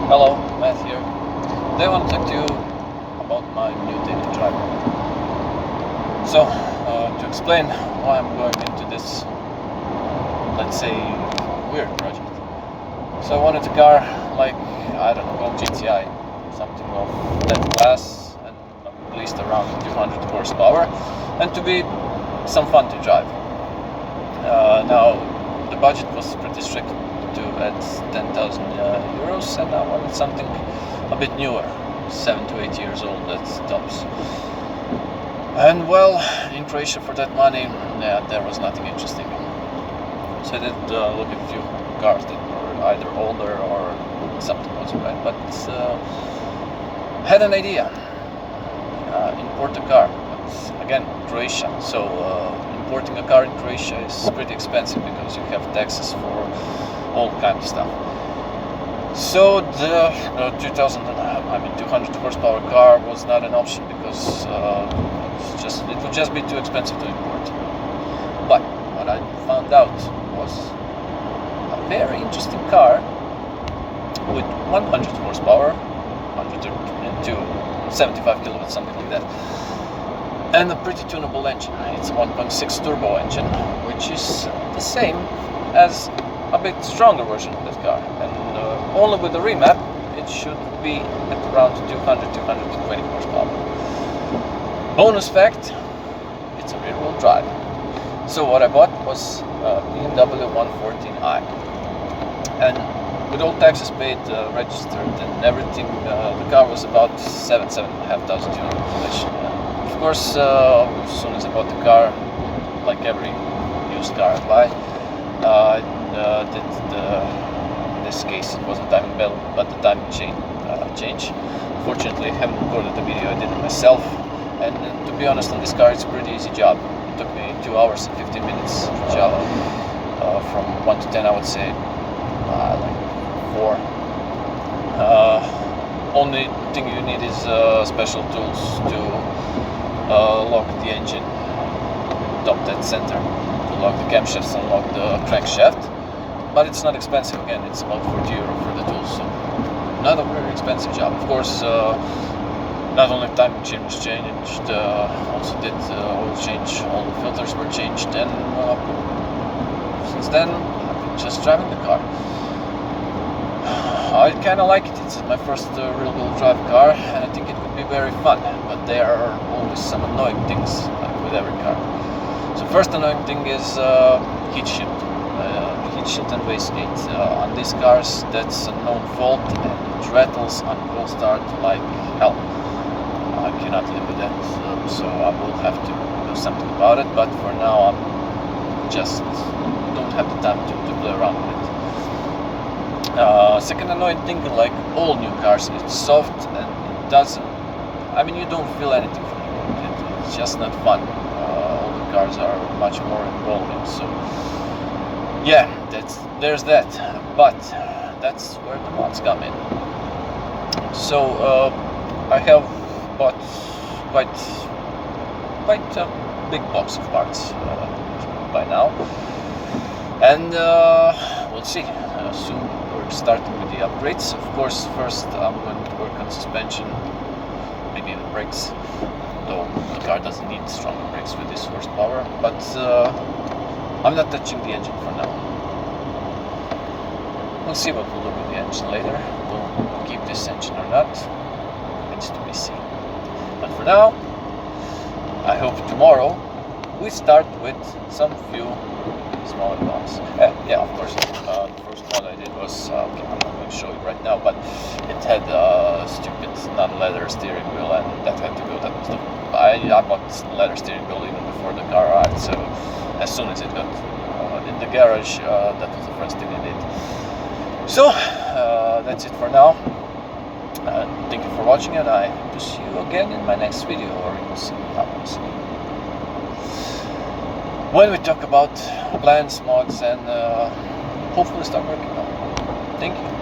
Hello, Matt here. Today I want to talk to you about my new daily driver. So, to explain why I'm going into this, let's say, weird project. So I wanted a car like, I don't know, GTI, something of that class, and at least around 200 horsepower, and to be some fun to drive. Now, the budget was pretty strict at 10,000 euros, and I wanted something a bit newer, 7 to 8 years old at tops. And well, in Croatia for that money, there was nothing interesting. So I did look at a few cars that were either older or something was right, but had an idea, import a car, but again, Croatia. So importing a car in Croatia is pretty expensive because you have taxes for all kind of stuff. So the 200 horsepower car was not an option because it would just be too expensive to import. But what I found out was a very interesting car with 100 horsepower, 102, 75 kilowatts, something like that, and a pretty tunable engine. It's a 1.6 turbo engine, which is the same as a bit stronger version of that car, and only with the remap it should be at around 200-220 horsepower. Bonus fact, it's a rear-wheel drive. So what I bought was a BMW 114i, and with all taxes paid, registered and everything, the car was about 7,500 euros. Of course, as soon as I bought the car, like every used car I buy, in this case it wasn't timing belt but the timing chain change. Fortunately I haven't recorded the video, I did it myself, and to be honest, on this car it's a pretty easy job. It took me 2 hours and 15 minutes job. From 1 to 10 I would say like 4. Only thing you need is special tools to lock the engine, top dead center, lock the camshafts and lock the crankshaft, but it's not expensive. Again, it's about 40 euro for the tools, so not a very expensive job. Of course, not only timing chain was changed, also did oil change, all the filters were changed, and since then I've been just driving the car. I kind of like it. It's my first rear-wheel drive car, and I think it would be very fun, but there are always some annoying things with every car. So first annoying thing is heat shield. Heat shield and wastegate. On these cars that's a known fault, and it rattles on cold start like hell. I cannot live with that, so I will have to do something about it, but for now I just don't have the time to play around with it. Second annoying thing, like all new cars, it's soft and it doesn't, I mean, you don't feel anything from it. It's just not fun. Cars are much more involving, so yeah, there's that, but that's where the mods come in. So I have bought quite a big box of parts by now, and we'll see. Soon we're starting with the upgrades. Of course, first I'm going to work on suspension, maybe even brakes, though the car doesn't need stronger brakes with this horsepower, but I'm not touching the engine for now. We'll see what we'll do with the engine later. We'll keep this engine or not, remains to be seen. But for now, I hope tomorrow we start with some few smaller mods. Yeah, of course, the first mod I did was, okay, I'm not going to show you right now, but it had a stupid non-leather steering wheel, and that had to go. That was I bought leather steering wheel even before the car arrived, so as soon as it got in the garage, that was the first thing I did. So that's it for now. Thank you for watching, and I hope to see you again in my next video, or in some comments, when we talk about plans, mods, and hopefully start working on it. Thank you.